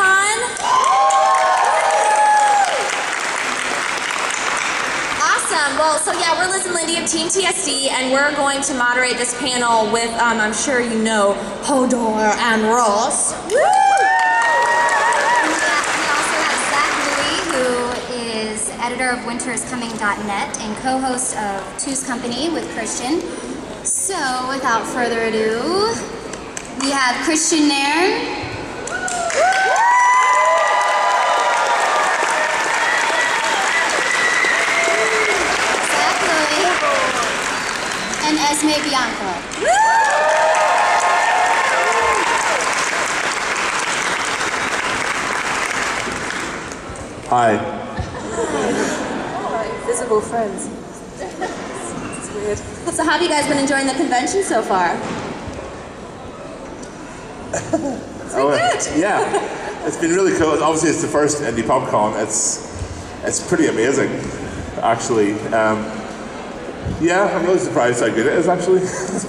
on? Awesome. Well, so yeah, we're Liz and Lindy of Team TSD, and we're going to moderate this panel with, I'm sure you know, Hodor and Ross. Woo! We also have Zach Louie, who is editor of winteriscoming.net and co-host of Two's Company with Kristian. So, without further ado, we have Kristian Nairn. Zach Louie. And Esme Bianco. Hi. Invisible friends. It's weird. So how have you guys been enjoying the convention so far? Good. Yeah, it's been really cool. Obviously, it's the first Indy PopCon. It's pretty amazing, actually. Yeah, I'm really surprised how good it is, actually. That's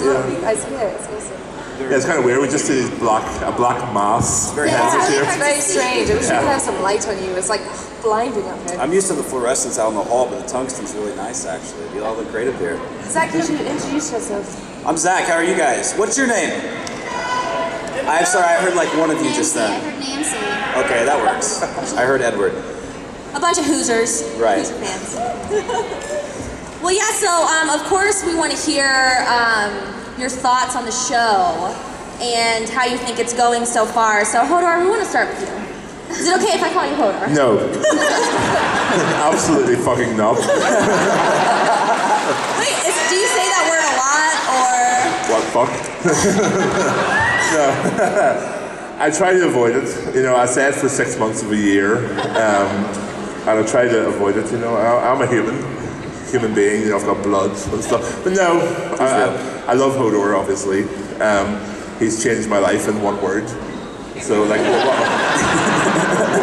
what you guys hear. It's awesome. Yeah, it's kind of weird. We just did a black mass. Very It's very strange. I wish we could have some light on you. It's like blinding up here. I'm used to the fluorescence out in the hall, but the tungsten's really nice, actually. You all look great up here. Zach, you should introduce yourself. I'm Zach. How are you guys? What's your name? I'm sorry, I heard like one of you just I then. heard Nancy. Okay, that works. I heard Edward. A bunch of Hoosers. Right. Hooser fans. Well, yeah, so of course we want to hear your thoughts on the show and how you think it's going so far. So Hodor, we want to start with you. Is it okay if I call you Hodor? No. Absolutely fucking not. Wait, do you say that word a lot, or? What fuck? No. I try to avoid it. You know, I say it for 6 months of a year, and I try to avoid it. You know, I'm a human being. You know, I've got blood and stuff. But no, I love Hodor. Obviously, he's changed my life in one word. So, like,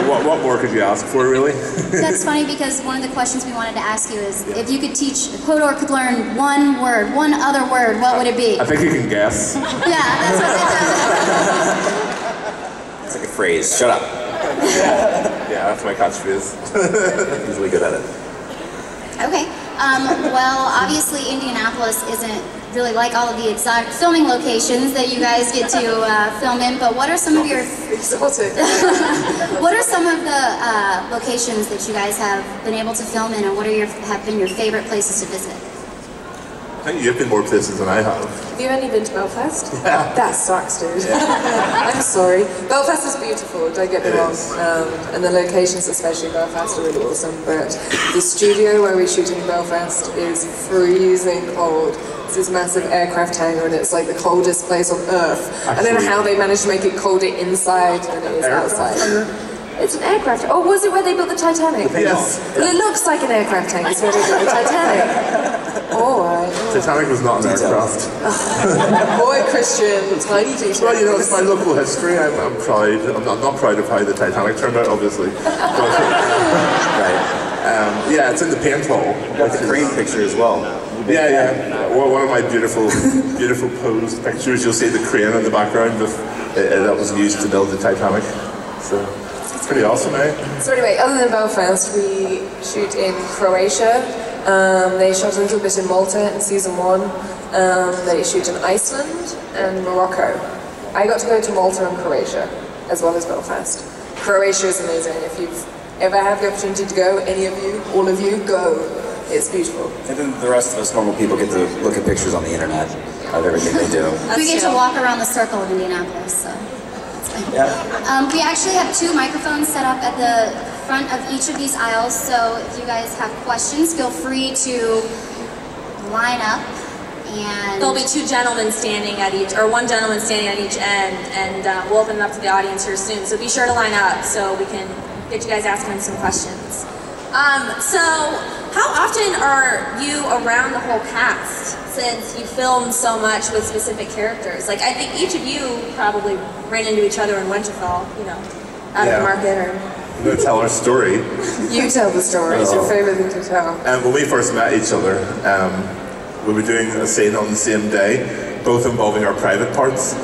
what more could you ask for, really? That's funny because one of the questions we wanted to ask you is if you could teach, if Hodor could learn one word, one other word, what would it be? I think you can guess. Yeah, that's what they do. It's like a phrase. Shut up. Yeah, that's my catchphrase. He's really good at it. Okay. Well, obviously Indianapolis isn't really like all of the exotic filming locations that you guys get to film in, but what are some of your exotic? What are some of the locations that you guys have been able to film in, and what are have been your favorite places to visit? I think you've been more places than I have. Have you only been to Belfast? Yeah. That sucks, dude. Yeah. I'm sorry. Belfast is beautiful, don't get me wrong. And the locations, especially Belfast, are really awesome. But the studio where we shoot in Belfast is freezing cold. It's this massive aircraft hangar, and it's like the coldest place on earth. I don't know how they managed to make it colder inside than it is outside. It's an aircraft. Oh, was it where they built the Titanic? Yes. Well, it looks like an aircraft hangar. It's where they built the Titanic. Alright. Titanic was not an aircraft. Boy, Kristian, tiny details. Well, you know, it's my local history. I'm proud. I'm not proud of how the Titanic turned out, obviously. But, right. Yeah, it's in the paint hall. Like the crane picture as well. Yeah. Well, one of my beautiful posed pictures. You'll see the crane in the background that was used to build the Titanic. So. Pretty awesome, eh? So anyway, other than Belfast, we shoot in Croatia. They shot a little bit in Malta in season 1. They shoot in Iceland and Morocco. I got to go to Malta and Croatia, as well as Belfast. Croatia is amazing. If you've ever had the opportunity to go, any of you, all of you, go. It's beautiful. And then the rest of us normal people get to look at pictures on the internet of everything they do. We get to walk around the circle of Indianapolis, so. Yeah. We actually have 2 microphones set up at the front of each of these aisles, so if you guys have questions, feel free to line up, and There'll be 2 gentlemen standing at each, or 1 gentleman standing at each end, and we'll open it up to the audience here soon, so be sure to line up so we can get you guys asking some questions. So, how often are you around the whole cast, since you filmed so much with specific characters? Like, I think each of you probably ran into each other in Winterfell, you know, out of the market, or... I'm going to tell our story. You tell the story. It's your favourite thing to tell. When we first met each other, we were doing a scene on the same day, both involving our private parts.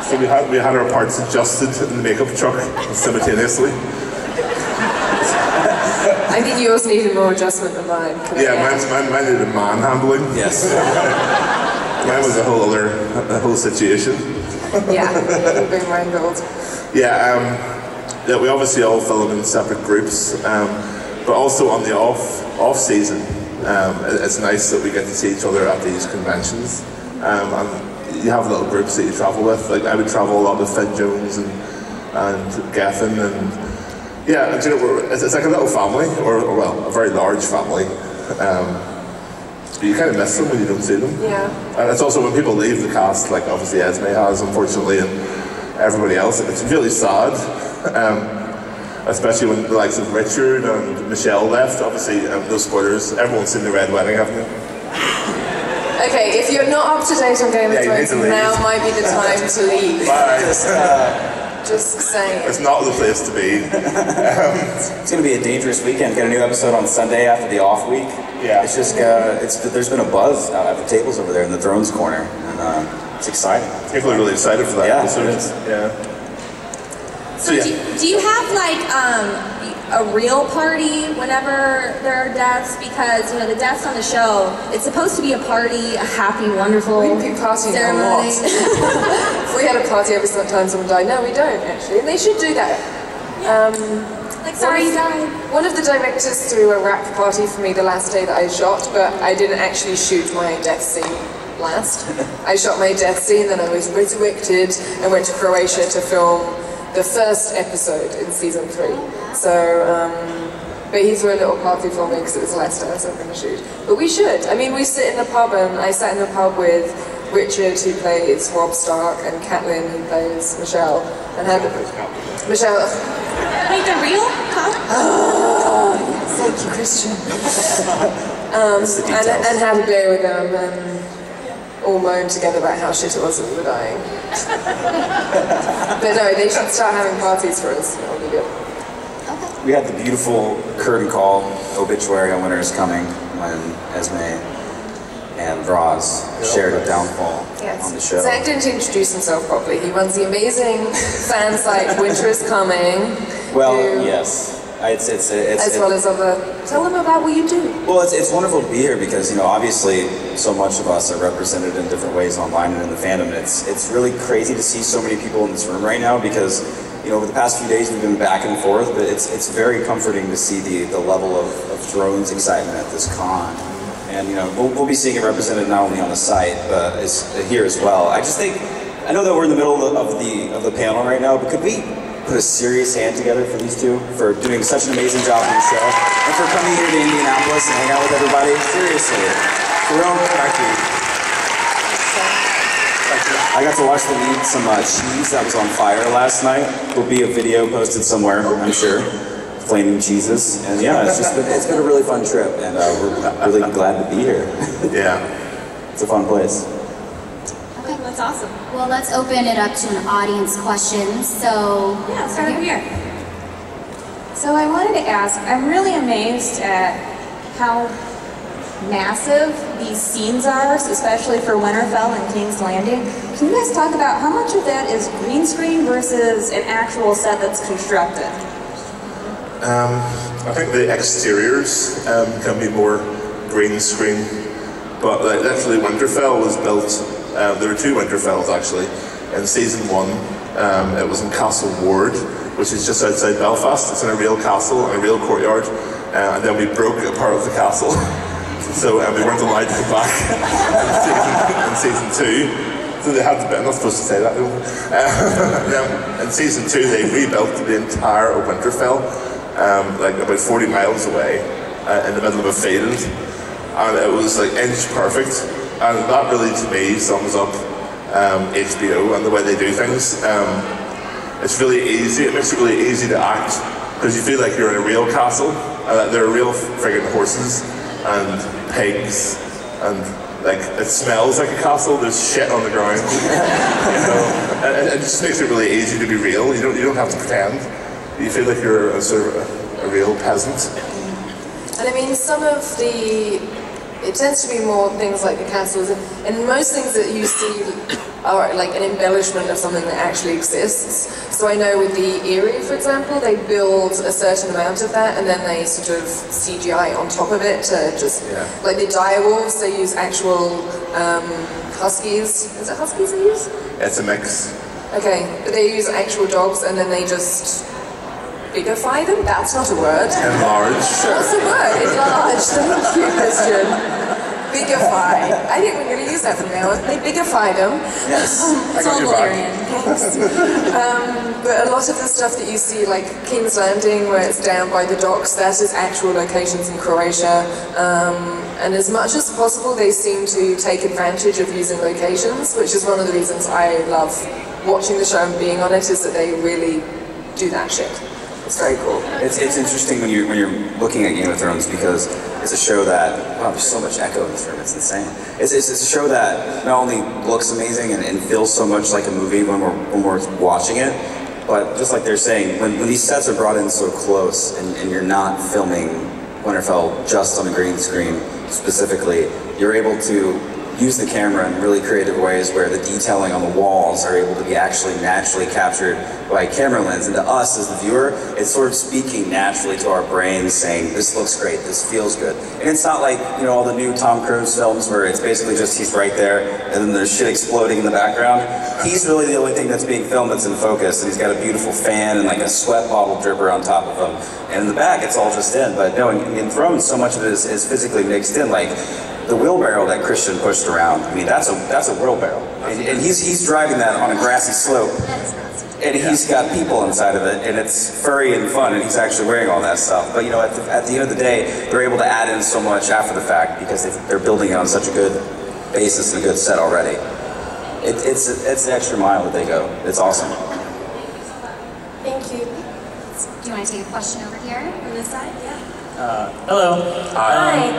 So we had our parts adjusted in the makeup truck simultaneously. I think yours needed more adjustment than mine. Yeah, mine needed manhandling. Yes. Mine was a whole situation. Yeah, being wrangled. Yeah, we obviously all film in separate groups, but also on the off season, it's nice that we get to see each other at these conventions. And you have little groups that you travel with. Like I would travel a lot with Finn Jones and Gethin, and yeah, you know, it's like a little family, or well, a very large family. You kind of miss them when you don't see them. Yeah. And it's also when people leave the cast, like obviously Esme has, unfortunately, and everybody else. It's really sad, especially when the likes of Richard and Michelle left. Obviously, no spoilers. Everyone's seen the Red Wedding, haven't you? Okay, if you're not up to date on Game of Thrones, now might be the time to leave. Bye. Just saying. It's not the place to be. It's going to be a dangerous weekend. Get a new episode on Sunday after the off week. Yeah. It's just there's been a buzz out at the tables over there in the Thrones corner, and it's exciting. People are really excited for that episode. Yeah. So do you have like a real party whenever there are deaths? Because you know the deaths on the show, it's supposed to be a party, a happy, wonderful We'd be partying ceremony. a lot. If we had a party every time someone died, no, we don't actually, and they should do that. Like sorry you died. One of the directors threw a wrap party for me the last day that I shot, but I didn't actually shoot my death scene last. I shot my death scene, then I was resurrected and went to Croatia to film the first episode in season 3. So, but he threw a little party for me because it was the last day I was ever going to shoot. But we should. I mean, we sit in the pub, and I sat in the pub with Richard, who plays Robb Stark, and Catelyn, who plays Michelle, and had Michelle. Wait, they're real? Huh? Thank you, Kristian. And had a beer with them, and all moaned together about how shit it was that we were dying. But no, they should start having parties for us. It'll be good. We had the beautiful curtain call obituary on Winter is Coming when Esme and Roz shared a downfall on the show. Zach didn't introduce himself properly. He runs the amazing fan site Winter is Coming. Well, yes. It's as well as other. Tell them about what you do. Well, it's wonderful to be here because, you know, obviously so much of us are represented in different ways online and in the fandom. And it's really crazy to see so many people in this room right now because, you know, over the past few days we've been back and forth, but it's very comforting to see the level of Thrones excitement at this con. And, you know, we'll be seeing it represented not only on the site, but here as well. I just think, I know that we're in the middle of the panel right now, but could we put a serious hand together for these two for doing such an amazing job on the show and for coming here to Indianapolis and hang out with everybody? Seriously. Thank you. I got to watch them eat some cheese that was on fire last night. There'll be a video posted somewhere, I'm sure. Flaming cheeses. And yeah, it's been a really fun trip, and we're really glad to be here. Yeah. It's a fun place. Okay, that's awesome. Well, let's open it up to an audience question. So Yeah, start over here. So I wanted to ask, I'm really amazed at how massive these scenes are, especially for Winterfell and King's Landing. Can you guys talk about how much of that is green screen versus an actual set that's constructed? I think the exteriors can be more green screen, but like, literally Winterfell was built, there were 2 Winterfells actually. In season 1, it was in Castle Ward, which is just outside Belfast. It's in a real castle and a real courtyard, and then we broke a part of the castle. So we weren't allowed to come back in season 2. So they had to, I'm not supposed to say that. In season 2 they rebuilt the entire of Winterfell, like about 40 miles away, in the middle of a field, and it was like inch perfect. And that really, to me, sums up HBO and the way they do things. It's really easy. It makes it really easy to act because you feel like you're in a real castle. There are real friggin' horses and pigs, and like it smells like a castle. There's shit on the ground. You know, and it just makes it really easy to be real. You don't have to pretend. You feel like you're a sort of a real peasant. And I mean, some of it tends to be more things like the castles, and most things that you see are like an embellishment of something that actually exists. So I know with the Eyrie, for example, they build a certain amount of that and then they sort of CGI on top of it to just, like the direwolves, they use actual huskies. Is it huskies they use? It's a mix. Okay, but they use actual dogs and then they just bigify them? That's not a word. Enlarge. What's the word? Enlarge. Thank you, Kristian. Bigify. I think we're going to use that from now on. They bigify them. Yes. It's all Valerian. But a lot of the stuff that you see, like King's Landing, where it's down by the docks, that is actual locations in Croatia. And as much as possible, they seem to take advantage of using locations, which is one of the reasons I love watching the show and being on it, is that they really do that shit. It's very cool. It's interesting when you're looking at Game of Thrones, because it's a show that, wow, there's so much echo in this room, it's insane. It's a show that not only looks amazing and feels so much like a movie when we're watching it, but just like they're saying, when these sets are brought in so close and you're not filming Winterfell just on a green screen specifically, you're able to use the camera in really creative ways where the detailing on the walls are able to be actually naturally captured by a camera lens. And to us as the viewer, it's sort of speaking naturally to our brains saying, this looks great, this feels good. And it's not like, you know, all the new Tom Cruise films where it's basically just he's right there and then there's shit exploding in the background. He's really the only thing that's being filmed that's in focus, and he's got a beautiful fan and like a sweat bottle dripper on top of him. And in the back, it's all just in. But no, in Thrones, so much of it is physically mixed in. Like, the wheelbarrow that Kristian pushed around, I mean, that's a wheelbarrow. And he's driving that on a grassy slope. And he's got people inside of it, and it's furry and fun, and he's actually wearing all that stuff. But you know, at the end of the day, they're able to add in so much after the fact because they're building it on such a good basis and a good set already. It's the extra mile that they go. It's awesome. Thank you. Do you want to take a question over here on this side? Yeah. Hello. Hi.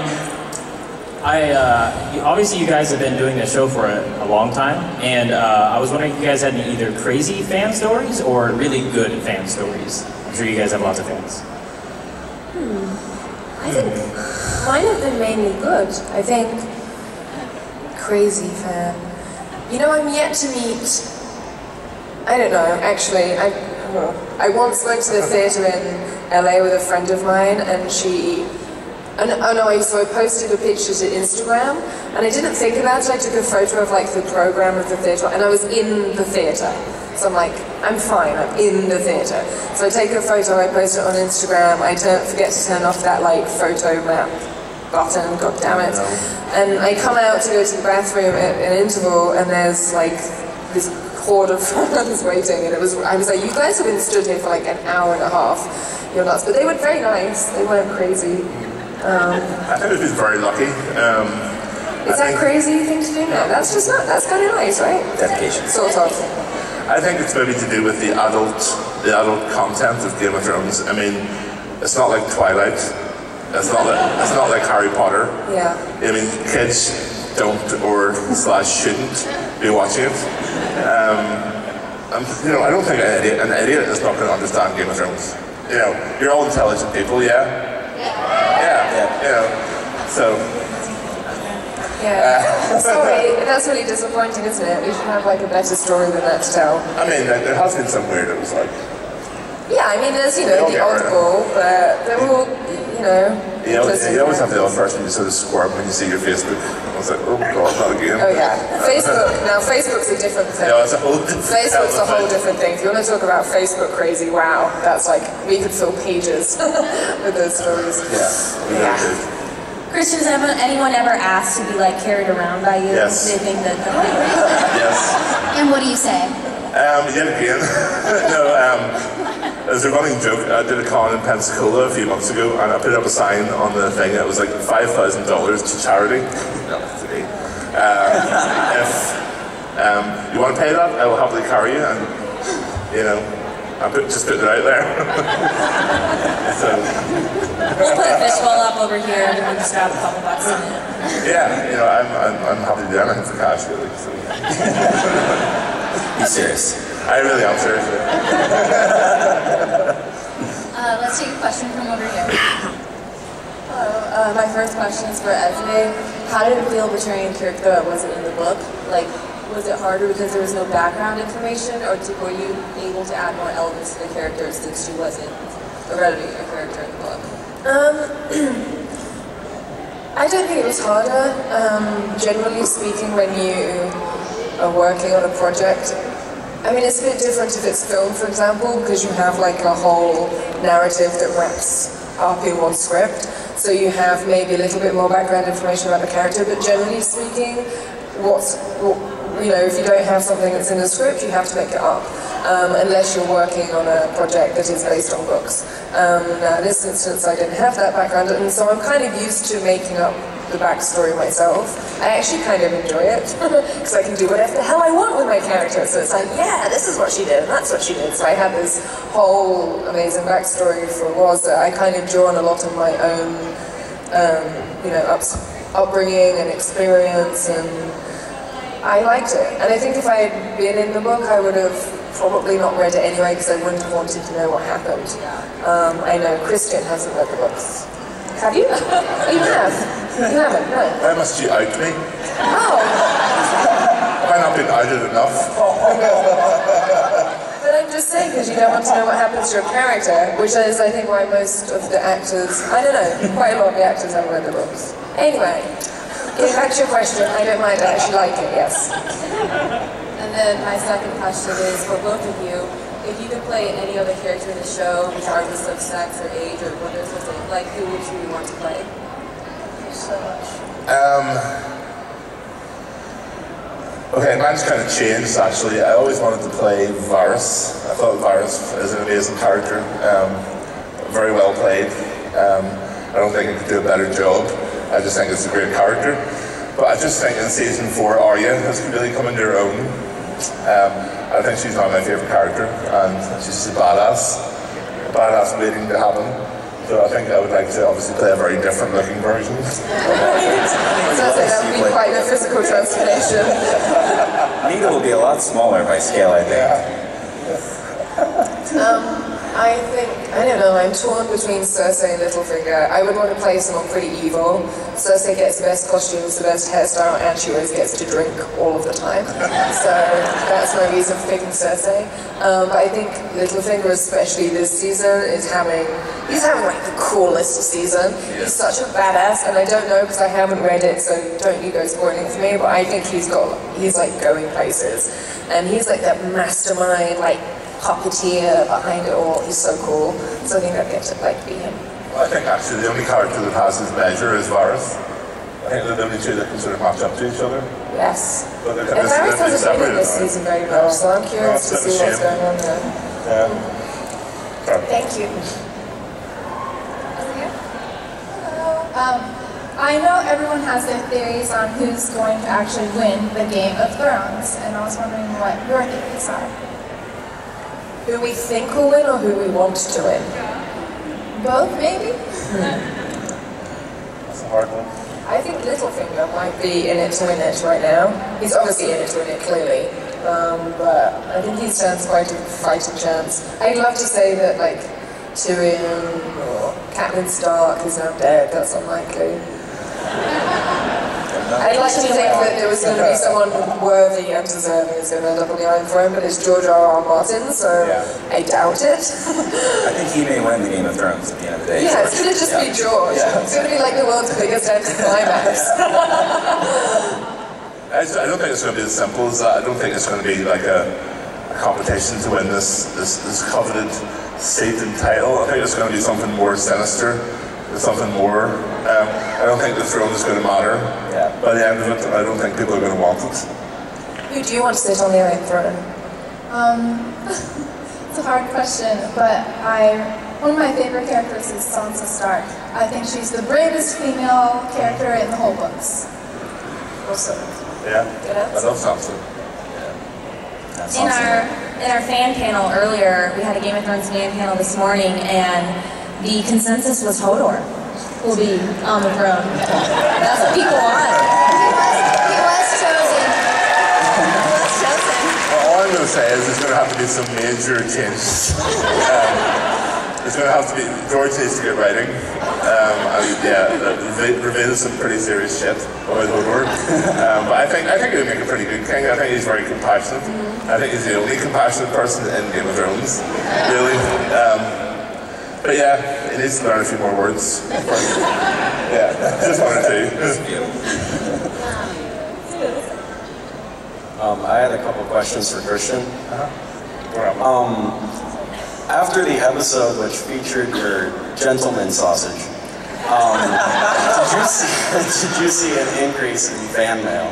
Obviously you guys have been doing this show for a long time, and I was wondering if you guys had any either crazy fan stories or really good fan stories. I'm sure you guys have lots of fans. I think mine have been mainly good. I think crazy fan. You know, I'm yet to meet, I don't know, actually, I once went to the theatre in LA with a friend of mine, and so I posted a picture to Instagram, and I didn't think about it. I took a photo of like the program of the theatre, and I was in the theatre. So I'm like, I'm fine, I'm in the theatre. So I take a photo, I post it on Instagram, I don't forget to turn off that like photo map button, god damn it. And I come out to go to the bathroom at an interval, and there's like this horde of fans waiting, and I was like, you guys have been stood here for like an hour and a half. You're nuts. But they were very nice, they weren't crazy. I think we've been very lucky. Is that a crazy thing to do? No, that's kind of nice, right? Dedication. Sort of. I think it's maybe to do with the adult content of Game of Thrones. I mean, it's not like Twilight. It's not like Harry Potter. Yeah. I mean, kids don't shouldn't be watching it. You know, I don't think an idiot is not going to understand Game of Thrones. You know, you're all intelligent people, yeah. Yeah, you know, so... Yeah, sorry, that's really disappointing, isn't it? We should have like a better story than that to tell. I mean, there has been some weirdos, like... Yeah, I mean, there's, you know, the oddball, but they're all, you know... You always have the odd person who sort of squirm when you see your Facebook. I was like, oh god, not again. Oh yeah, Facebook's a different thing. Yeah, it's a whole different Facebook's a whole different thing. If you want to talk about Facebook crazy, wow, that's like, we could fill pages with those stories. Yeah. Kristian, has anyone ever asked to be like carried around by you? Yes. They think that. Yes. And what do you say? Yet again. There's a running joke. I did a con in Pensacola a few months ago, and I put up a sign on the thing that was like $5,000 to charity. No, today. If you want to pay that, I will happily carry you, and you know, just put it out there. So. We'll put a fishbowl up over here, and we'll just grab a couple bucks in it. Yeah, you know, I'm happy to do anything for cash, really. So. Be serious. I really am serious. Let's take a question from over here. Hello, my first question is for Esme. How did it feel betraying Kirk, though it wasn't in the book? Like, was it harder because there was no background information, or were you able to add more elements to the character since she wasn't already a character in the book? I don't think it was harder. Generally speaking, when you are working on a project, I mean, it's a bit different if it's film, for example, because you have like a whole narrative that wraps up in one script. So you have maybe a little bit more background information about the character, but generally speaking, if you don't have something that's in the script, you have to make it up, unless you're working on a project that is based on books. Now, in this instance, I didn't have that background, and so I'm kind of used to making up the backstory myself. I actually kind of enjoy it, because I can do whatever the hell I want with my character. So it's like, yeah, this is what she did, and that's what she did. So I had this whole amazing backstory for Roz that I kind of drew on a lot of my own, upbringing and experience, and I liked it. And I think if I had been in the book, I would have probably not read it anyway, because I wouldn't have wanted to know what happened. I know Kristian hasn't read the books. Have you? You have? You haven't? No. Why must you out me? Oh! Have I not been outed enough? But I'm just saying, because you don't want to know what happens to your character, which is, I think, why most of the actors, I don't know, quite a lot of the actors haven't read the books. Anyway, getting back to your question, I don't mind, I actually like it, yes. And then my second question is, for both of you, if you could play any other character in the show, regardless of sex or age or what they're supposed to look like, who would you want to play? So much. Okay, mine's kind of changed actually. I always wanted to play Varys. I thought Varys is an amazing character, very well played. I don't think I could do a better job. I just think it's a great character. But I just think in season 4, Arya has really come into her own. I think she's not my favourite character, and she's just a badass waiting to happen. So I think I would like to obviously play a very different looking version. Sounds like that would be quite a physical transformation. Nita will be a lot smaller by scale, I think. I don't know, I'm torn between Cersei and Littlefinger. I would want to play someone pretty evil. Cersei gets the best costumes, the best hairstyle, and she always gets to drink all of the time. So that's my reason for picking Cersei. But I think Littlefinger, especially this season, he's having like the coolest season. He's such a badass, and I don't know because I haven't read it, so don't you go spoiling it for me, but I think he's like going places. And he's like that mastermind, like puppeteer behind it all. He's so cool. So I think I'd get to be him. Well, I think actually the only character that has his measure is Varys. I think they're the only two that can sort of match up to each other. Yes. But and Varys hasn't been in this season very much, so I'm curious to see what's going on there. Thank you. Hello. I know everyone has their theories on who's going to actually win the Game of Thrones, and I was wondering what your theories are. Who we think will win or who we want to win? Both, maybe? That's a hard one. I think Littlefinger might be in it to win it right now. He's obviously in it to win it, clearly. But I think he stands quite a fighting chance. I'd love to say that, like, Tyrion or Catelyn Stark is now dead. That's unlikely. I'd like to think that there was going to be someone worthy and deserving who's going to end up on the Iron Throne, but it's George R.R. Martin, so I doubt it. I think he may win the Game of Thrones at the end of the day. Yeah, it's going to just be George. Yeah. It's going to be like the world's biggest anticlimax. I don't think it's going to be as simple as that. I don't think it's going to be like a competition to win this coveted seat and title. I think it's going to be something more sinister, something more. I don't think the throne is going to matter. By the end of it, I don't think people are going to want it. Who do you want to sit on the Iron Throne? It's a hard question, but one of my favorite characters is Sansa Stark. I think she's the bravest female character in the whole books. Awesome. Yeah, I love Sansa. In our fan panel earlier, we had a Game of Thrones fan panel this morning, and the consensus was Hodor will be on the throne. That's what people want. He was chosen. Well, all I'm going to say is there's going to have to be some major changes. It's going to have to be, George needs to get writing. Reveal some pretty serious shit about Hodor. But I think he would make a pretty good king. I think he's very compassionate. I think he's the only compassionate person in Game of Thrones, really. But yeah, he needs to learn a few more words. Yeah, just one or two. I had a couple questions for Kristian. After the episode which featured your gentleman sausage, did you see an increase in fan mail?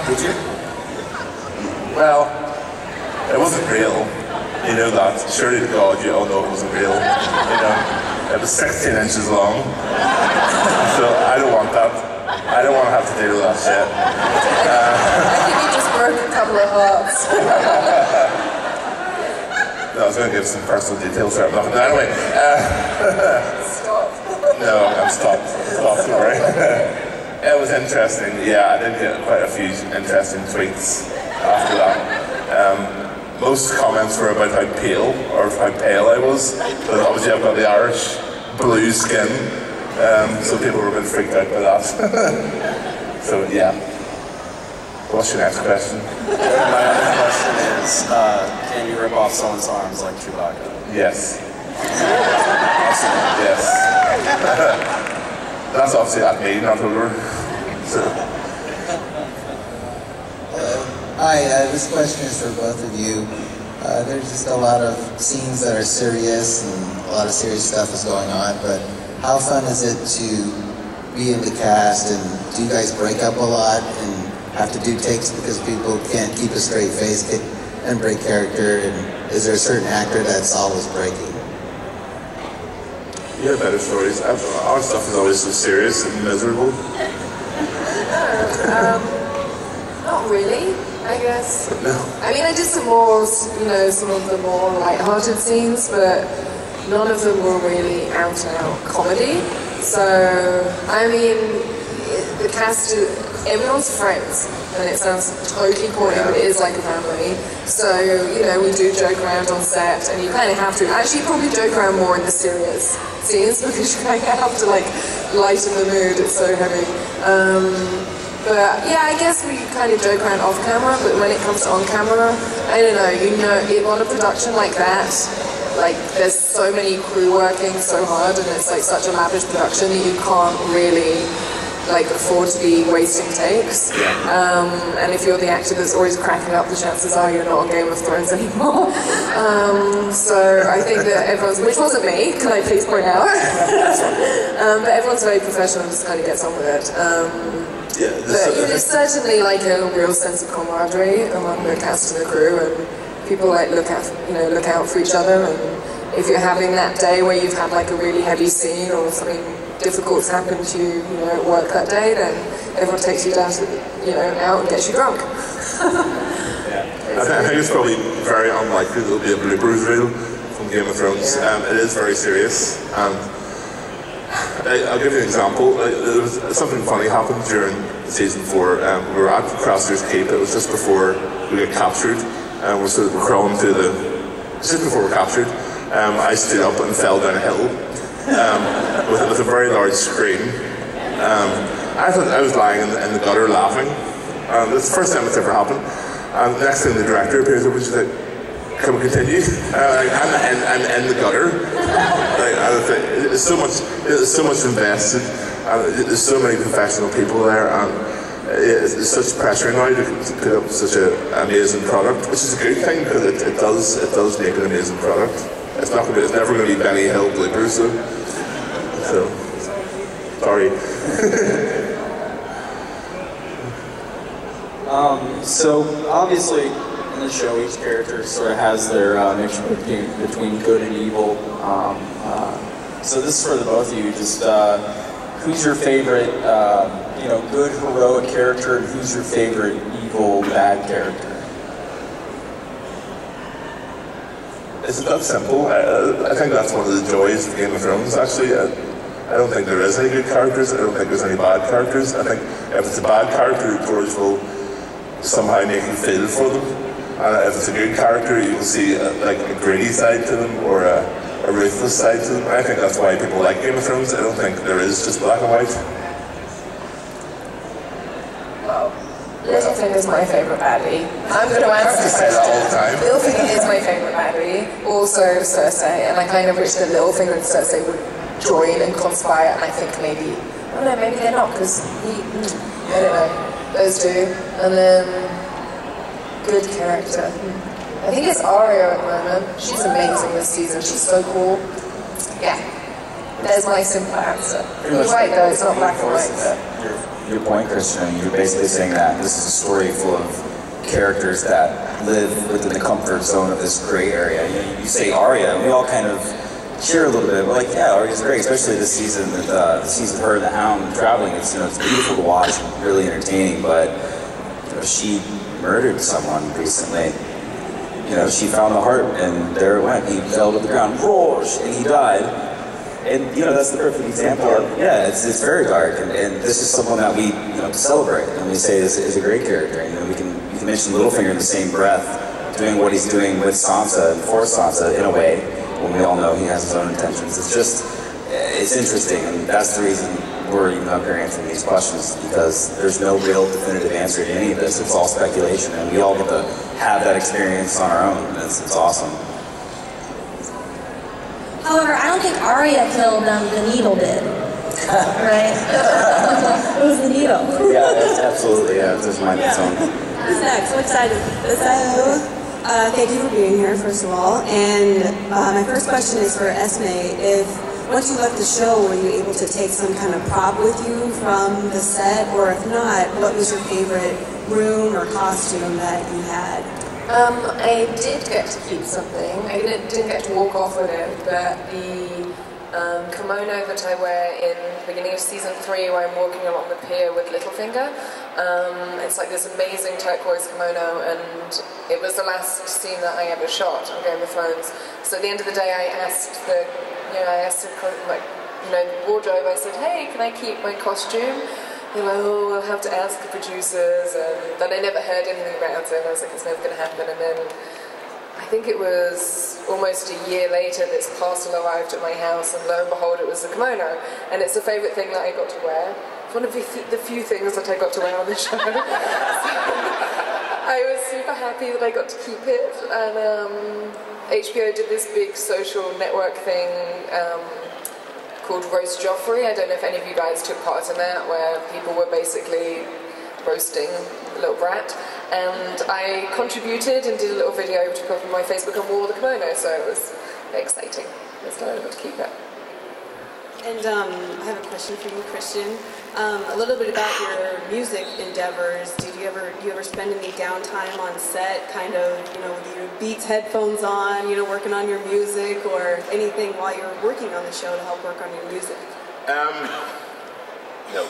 Did you? Well, it wasn't real. You know that. Surely to God, you all know it wasn't real. You know, it was 16 inches long. So I don't want that. I don't want to have to deal with that shit. I think you just broke a couple of hearts. No, I was going to give some personal details there. But anyway. Stop. No, I'm stopped. Stopped, don't worry. It was interesting. Yeah, I did get quite a few interesting tweets after that. Most comments were about how pale I was. But obviously I've got the Irish blue skin. So people were a bit freaked out by that. So yeah. What's your next question? My other question is, can you rip off someone's arms like Chewbacca? Yes. Yes. That's obviously at me, not Hodor. So. Hi, this question is for both of you. There's just a lot of scenes that are serious and a lot of serious stuff is going on, but how fun is it to be in the cast, and do you guys break up a lot and have to do takes because people can't keep a straight face and break character, and is there a certain actor that's always breaking? You have better stories. Our stuff is always so serious and miserable. Not really, I guess. No. I mean, I did some more, some of the more light-hearted scenes, but none of them were really out-and-out comedy. So, I mean, the cast, everyone's friends, and it sounds totally corny, but it is like a family. So, we do joke around on set, and you kind of have to. Actually, you probably joke around more in the serious scenes, because you kind of have to, lighten the mood, it's so heavy. But yeah, I guess we kind of joke around off camera, but when it comes to on camera, I don't know, on a production like that, there's so many crew working so hard, and it's such a lavish production that you can't really afford to be wasting takes. And if you're the actor that's always cracking up, the chances are you're not on Game of Thrones anymore. So I think that everyone's, which wasn't me, can I please point out? But everyone's very professional and just kind of gets on with it. But there's certainly a real sense of camaraderie among the cast and the crew, and people look out for each other. And if you're having that day where you've had a really heavy scene or something difficult's happened to you, at work that day, then everyone takes you down to, out and gets you drunk. I think it's probably very unlikely there'll be a bloopers reel from Game of Thrones. It is very serious. I'll give you an example. There was something funny happened during season 4. We were at Craster's Keep. It was just before we got captured. We're crawling through just before we're captured. I stood up and fell down a hill with a very large scream. I thought I was lying in the gutter laughing. That's the first time it's ever happened. The next thing the director appears over, she's like, "Can we continue?" I'm in the gutter. There's so much invested. There's so many professional people there, and it's such pressure now to put up such an amazing product, which is a good thing because it does make an amazing product. It's never going to be Benny Hill bloopers, so sorry. So obviously in the show each character sort of has their mixture between good and evil. So this is for the both of you. Just who's your favorite, good heroic character, and who's your favorite evil bad character? It's that simple. I think that's one of the joys of Game of Thrones, actually. I don't think there is any good characters. I don't think there's any bad characters. I think if it's a bad character, George will somehow make you feel for them. If it's a good character, you will see like a gritty side to them or a ruthless side to them. I think that's why people like Game of Thrones. I don't think there is just black and white. Littlefinger is my favourite baddie. I'm going to answer the question. Littlefinger is my favourite baddie. Also Cersei, and I kind of wish that Littlefinger and Cersei would join and conspire, and I think maybe, I don't know, maybe they're not, because I don't know, those two. And then, good character. I think it's Arya at the moment. She's amazing this season. She's so cool. Yeah. There's my simple answer. You're right though, it's not black and white. Your point, Kristian, you're basically saying that this is a story full of characters that live within the comfort zone of this gray area. You say Arya, and we all kind of cheer a little bit. We're like, yeah, Arya's great, especially this season. The scenes of her and the Hound traveling, it's beautiful to watch, and really entertaining. But she murdered someone recently. She found the heart, and there it went. He fell to the ground, roar, and he died. And that's the perfect example of, yeah, it's very dark, and this is someone that we celebrate, and we say is a great character. You can mention Littlefinger in the same breath, doing what he's doing with Sansa and for Sansa in a way, when we all know he has his own intentions. It's interesting, and that's the reason we're even up here answering these questions, because there's no real definitive answer to any of this. It's all speculation, and we all get to have that experience on our own, and it's awesome. However, I don't think Arya killed them, the needle did. Right? It was the needle. Yeah, absolutely, yeah, it's just mind its own. Who's next? I'm excited. Thank you for being here, first of all. And my first question is for Esme. If once you left the show, were you able to take some kind of prop with you from the set? Or if not, what was your favorite room or costume that you had? I did get to keep something. I didn't get to walk off with it, but the kimono that I wear in the beginning of season 3, where I'm walking along the pier with Littlefinger, it's like this amazing turquoise kimono, and it was the last scene that I ever shot on Game of Thrones. So at the end of the day, I asked the wardrobe. I said, "Hey, can I keep my costume?" They're like, "Oh, I'll have to ask the producers," and then I never heard anything about it, and I was like, it's never going to happen. And then I think it was almost a year later this parcel arrived at my house, and lo and behold, it was the kimono, and it's the favourite thing that I got to wear. It's one of the few things that I got to wear on the show. So I was super happy that I got to keep it, and HBO did this big social network thing called Roast Joffrey. I don't know if any of you guys took part in that, where people were basically roasting the little brat, and I contributed and did a little video to put on my Facebook and wore the kimono, so it was very exciting. I was glad I got to keep it. And I have a question for you, Kristian. A little bit about your music endeavors. Do you ever spend any downtime on set, kind of, with your Beats headphones on, working on your music, or anything while you're working on the show to help work on your music? No.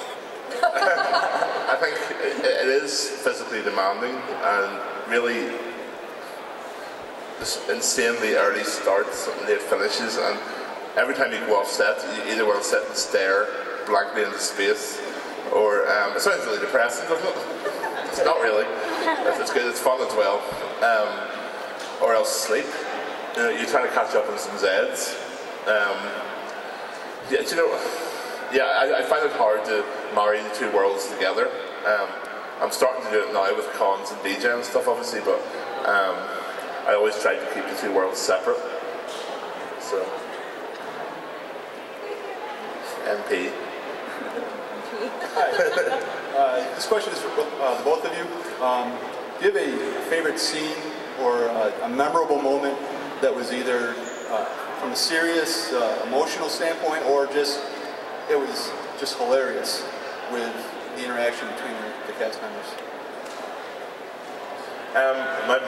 I think it is physically demanding, and really insanely early starts and late finishes, and every time you go off set, you either want to sit and stare blankly into space, or it sounds really depressing, doesn't it? It's not really. It's good, it's fun as well. Or else sleep. You're trying to catch up on some Zeds. I find it hard to marry the two worlds together. I'm starting to do it now with cons and DJ and stuff, obviously, but I always try to keep the two worlds separate. So. MP. Hi. This question is for the both of you. Do you have a favorite scene or a memorable moment that was either from a serious, emotional standpoint, or it was just hilarious with the interaction between the cast members?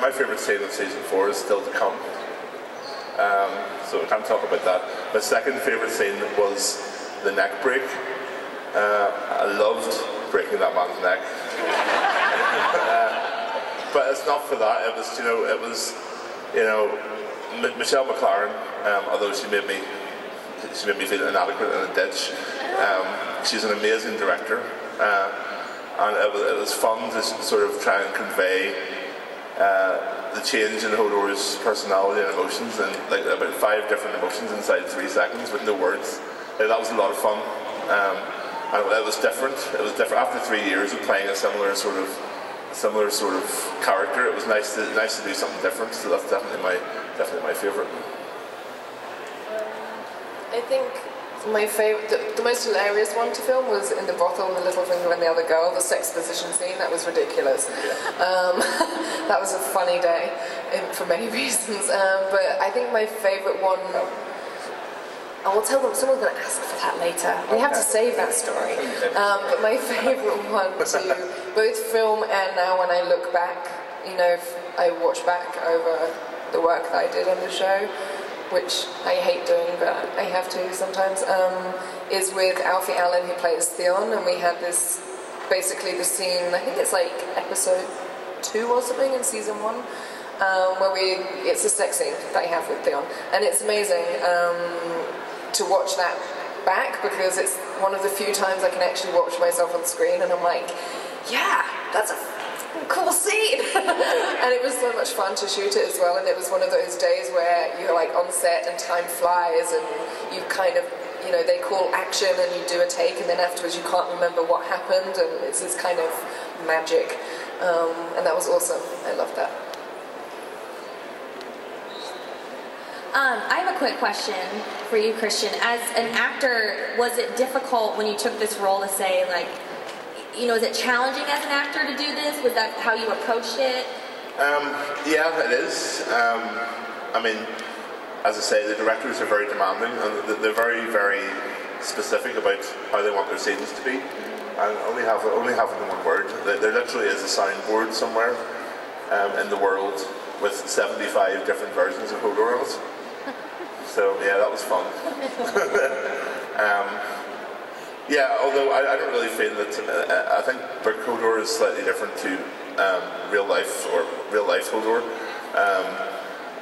My favorite scene in season 4 is still to come. So I can't talk about that. My second favorite scene was the neck break. I loved breaking that man's neck. But it's not for that. It was Michelle McLaren, although she made me feel inadequate in a ditch. She's an amazing director, and it was fun to sort of try and convey the change in Hodor's personality and emotions, and like about 5 different emotions inside 3 seconds with no words. That was a lot of fun, and it was different. It was different after 3 years of playing a similar sort of character. It was nice to do something different. So that's definitely my favourite. I think my favourite, the most hilarious one to film was in the brothel with the little finger and the other girl, the sex position scene. That was ridiculous. That was a funny day for many reasons. But I think my favourite one, I will tell them, someone's going to ask for that later. We have to save that story. But my favourite one to both film and now when I look back, you know, if I watch back over the work that I did on the show, which I hate doing, but I have to sometimes, is with Alfie Allen, who plays Theon, and we had this, basically the scene, I think it's like episode 2 or something in season 1, where it's a sex scene that I have with Theon, and it's amazing to watch that back, because it's one of the few times I can actually watch myself on screen, and I'm like, yeah, that's a cool scene. And it was so much fun to shoot it as well, and it was one of those days where you're like on set and time flies and you kind of, you know, they call action and you do a take and then afterwards you can't remember what happened, and it's this kind of magic, and that was awesome. I loved that. I have a quick question for you, Kristian. As an actor, was it difficult when you took this role to say, like, you know, is it challenging as an actor to do this? Was that how you approached it? Yeah, it is. I mean, as I say, the directors are very demanding, and they're very, very specific about how they want their scenes to be, and only having the one word. There literally is a soundboard somewhere in the world with 75 different versions of Hodor on it. So yeah, that was fun. Yeah, although I don't really feel that. I think Book Hodor is slightly different to real life Hodor,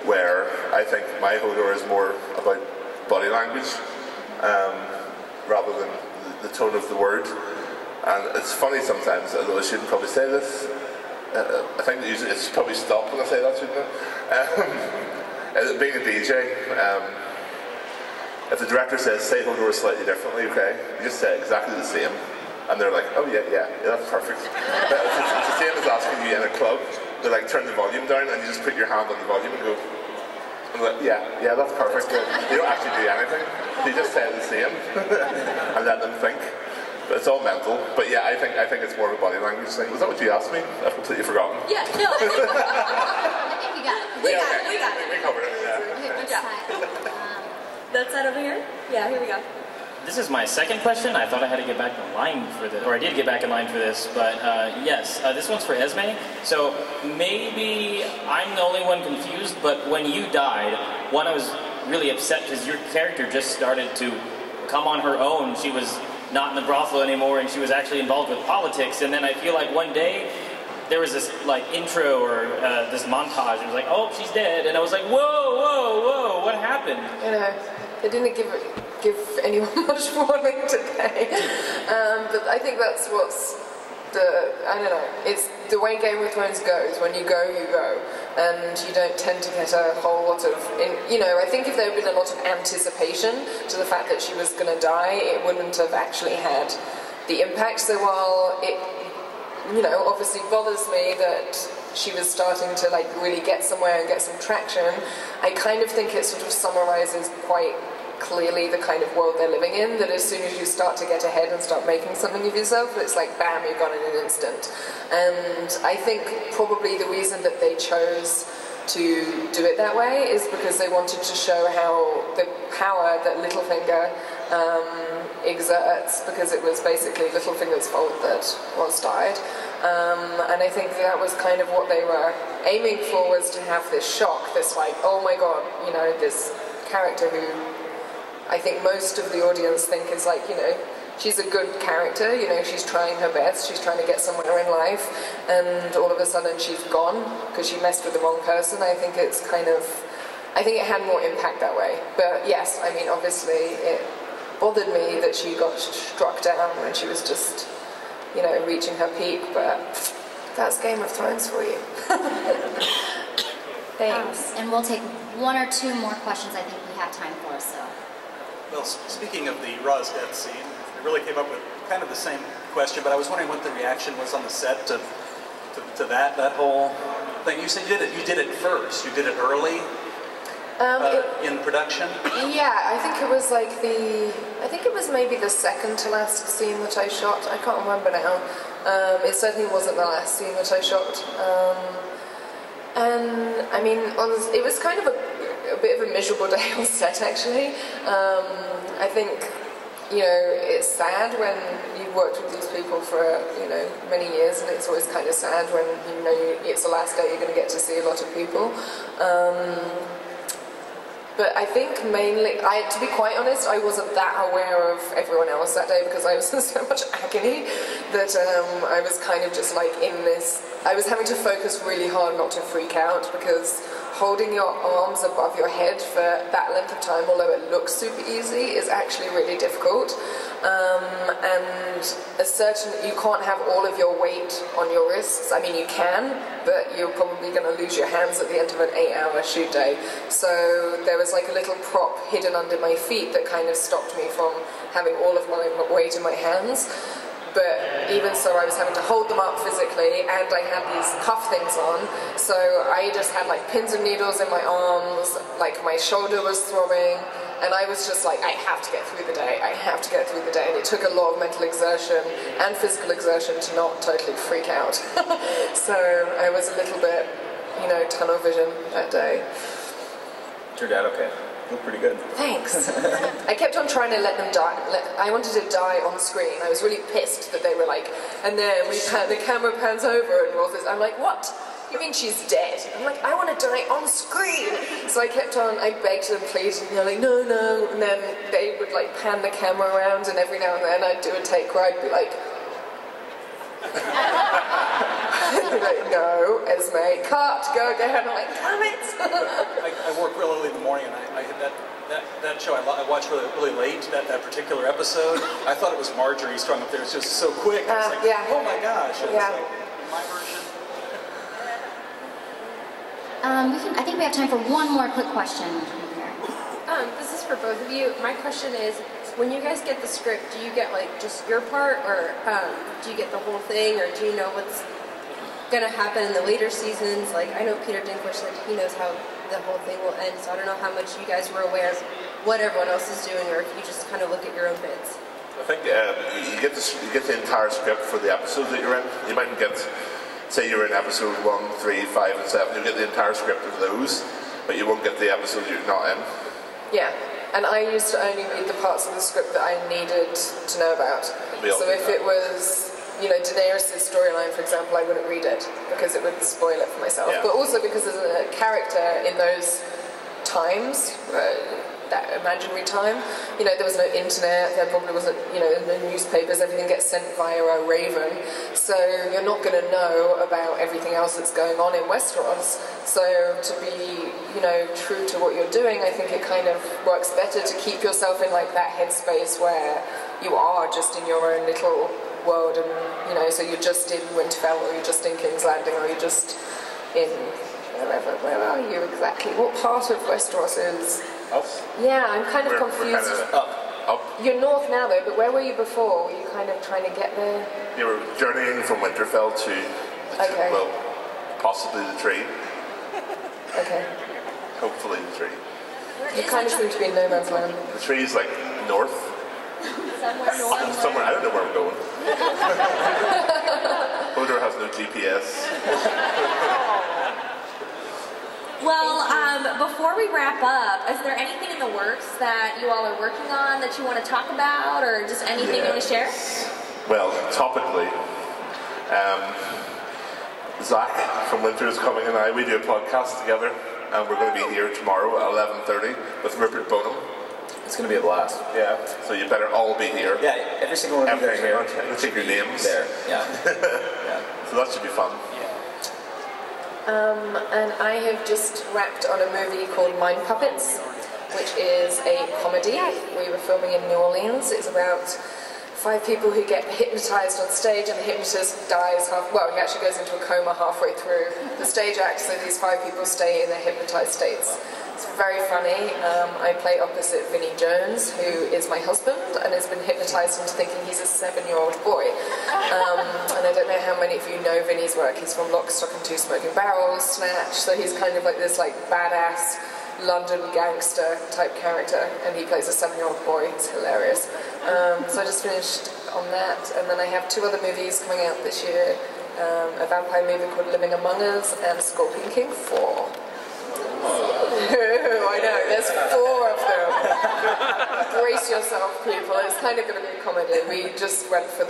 where I think my Hodor is more about body language rather than the tone of the word. And it's funny sometimes, although I shouldn't probably say this. I think usually it's probably stopped when I say that, shouldn't it? Being a DJ. If the director says, say Hodor slightly differently, okay, you just say exactly the same, and they're like, oh yeah, that's perfect. It's the same as asking you in a club, they're like, turn the volume down, and you just put your hand on the volume and go, and like, yeah, that's perfect. You don't actually do anything, you just say the same, and let them think. But it's all mental. But yeah, I think it's more of a body language thing. Was that what you asked me? I've completely forgotten. Yeah, no, I think we got it. We got it. We covered it, yeah. Good job. That's that over here? Yeah, here we go. This is my second question. I thought I had to get back in line for this, or I did get back in line for this, but yes, this one's for Esme. So maybe I'm the only one confused, but when you died, one, I was really upset because your character just started to come on her own. She was not in the brothel anymore, and she was actually involved with politics, and then I feel like one day, there was this like intro or this montage. It was like, oh, she's dead, and I was like, whoa, what happened? You know, they didn't give anyone much warning today, but I think that's what's I don't know. It's the way Game of Thrones goes. When you go, and you don't tend to get a whole lot of. You know, I think if there had been a lot of anticipation to the fact that she was going to die, it wouldn't have actually had the impact. So while it, you know, obviously bothers me that she was starting to like really get somewhere and get some traction, I kind of think it sort of summarizes quite clearly the kind of world they're living in, that as soon as you start to get ahead and start making something of yourself, it's like bam, you're gone in an instant. And I think probably the reason that they chose to do it that way is because they wanted to show how the power that Littlefinger exerts, because it was basically Littlefinger's fault that Roz died. And I think that was kind of what they were aiming for, was to have this shock, this like, oh my god, you know, this character who I think most of the audience think is like, you know, she's a good character, you know, she's trying her best, she's trying to get somewhere in life, and all of a sudden she's gone because she messed with the wrong person. I think it's kind of, I think it had more impact that way. But yes, I mean, obviously it bothered me that she got struck down when she was just, you know, reaching her peak, but that's Game of Thrones for you. Thanks. And we'll take one or two more questions I think we have time for, so. Well, speaking of the Raw's death scene, I really came up with kind of the same question, but I was wondering what the reaction was on the set to that whole thing. You said you did it first. You did it early in production. Yeah, I think it was like I think it was maybe the second to last scene that I shot. I can't remember now. It certainly wasn't the last scene that I shot. And I mean, it was kind of a bit of a miserable day on set, actually. I think, you know, it's sad when you've worked with these people for, you know, many years, and it's always kind of sad when, you know, it's the last day you're going to get to see a lot of people. But I think mainly, to be quite honest, I wasn't that aware of everyone else that day because I was in so much agony that I was kind of just like in this, I was having to focus really hard not to freak out because holding your arms above your head for that length of time, although it looks super easy, is actually really difficult. And you can't have all of your weight on your wrists. I mean, you can, but you're probably going to lose your hands at the end of an 8-hour shoot day. So there was like a little prop hidden under my feet that kind of stopped me from having all of my weight in my hands. But even so, I was having to hold them up physically, and I had these cuff things on, so I just had like pins and needles in my arms, like my shoulder was throbbing, and I was just like, I have to get through the day, I have to get through the day, and it took a lot of mental exertion and physical exertion to not totally freak out. So I was a little bit, you know, tunnel vision that day. Turned out okay. Looked pretty good. Thanks. I kept on trying to let them die. I wanted to die on screen. I was really pissed that they were like, and then the camera pans over and Roth is, I'm like, what? You mean she's dead? I'm like, I want to die on screen. So I kept on, I begged them, please, and they're like, no, no. And then they would like pan the camera around, and every now and then I'd do a take where I'd be like, like, no, Esme, cut, go again. I'm like, damn it. I work real early in the morning, and I had that show I watched really late, that particular episode. I thought it was Marjorie strung up there. It's just so quick. It's like, yeah. Oh my gosh. And yeah. It's like, my version. I think we have time for one more quick question. This is for both of you. My question is, when you guys get the script, do you get like just your part, or do you get the whole thing, or do you know what's going to happen in the later seasons? Like, I know Peter Dinklage said he knows how the whole thing will end, so I don't know how much you guys were aware of what everyone else is doing, or if you just kind of look at your own bits. I think you get the entire script for the episodes that you're in. You mightn't get, say you're in episode 1, 3, 5, and 7, you'll get the entire script of those, but you won't get the episodes you're not in. Yeah, and I used to only read the parts of the script that I needed to know about. So if it was, you know, Daenerys' storyline, for example, I wouldn't read it because it would spoil it for myself. Yeah. But also because as a character in those times, that imaginary time, you know, there was no internet, there probably wasn't, you know, no newspapers, everything gets sent via a raven, so you're not going to know about everything else that's going on in Westeros. So to be, you know, true to what you're doing, I think it kind of works better to keep yourself in like that headspace where you are just in your own little world, and, you know, so you're just in Winterfell, or you're just in King's Landing, or you're just in where are you exactly? What part of Westeros is? Up. Yeah, I'm kind of confused. Up. You're north now though, but where were you before? Were you kind of trying to get there? You were journeying from Winterfell to, well, possibly the tree. Okay. Hopefully the tree. You kind of seem to be in no man's land. The tree's like north. Somewhere north. Somewhere, I don't know where I'm going. Hodor has no GPS. Well, before we wrap up, is there anything in the works that you all are working on that you want to talk about, or just anything you want to share? Well, topically, Zach from Winter is coming, and we do a podcast together, and we're going to be here tomorrow at 11:30 with Rupert Bonham. It's going to be a blast. Yeah, so you better all be here. Yeah, every single one of you guys here. I'm going to take your names. There, yeah. Yeah. So that should be fun. And I have just wrapped on a movie called Mind Puppets, which is a comedy. We were filming in New Orleans. It's about 5 people who get hypnotized on stage, and the hypnotist dies he actually goes into a coma halfway through the stage act, so these 5 people stay in their hypnotized states. It's very funny. I play opposite Vinnie Jones, who is my husband and has been hypnotized into thinking he's a 7-year-old boy. And I don't know how many of you know Vinnie's work. He's from Lock, Stock and Two Smoking Barrels, Snatch, so he's kind of like this badass London gangster type character, and he plays a 7-year-old boy. It's hilarious. So I just finished on that, and then I have 2 other movies coming out this year. A vampire movie called Living Among Us and Scorpion King 4. I know, there's 4 of them. Brace yourself, people. It's kind of going to be a comedy. We just went for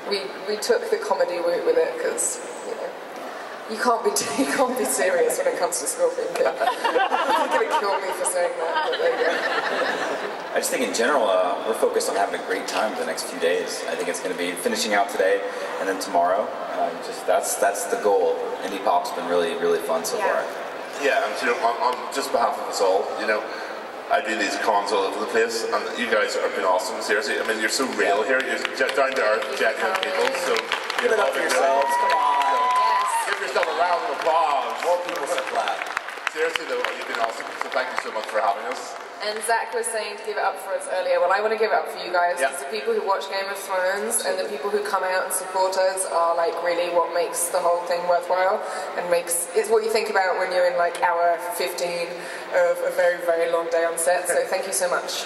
we took the comedy route with it because, you know, you can't be serious when it comes to Scorpion King. You're going to kill me for saying that, but there you go. I just think in general, we're focused on having a great time the next few days. I think it's going to be finishing out today and then tomorrow. That's the goal. Indie Pop's been really, really fun so far. Yeah, and you know, on just behalf of us all, you know, I do these cons all over the place, and you guys have been awesome. Seriously, I mean, you're so real here. You're down to earth, genuine people. So give it up for yourselves. Come on. Give yourself a round of applause. More people sit flat. Seriously, though, you've been awesome. So thank you so much for having us. And Zach was saying to give it up for us earlier. Well, I want to give it up for you guys, because the people who watch Game of Thrones and the people who come out and support us are like really what makes the whole thing worthwhile, and it's what you think about when you're in like hour 15 of a very, very long day on set. So thank you so much.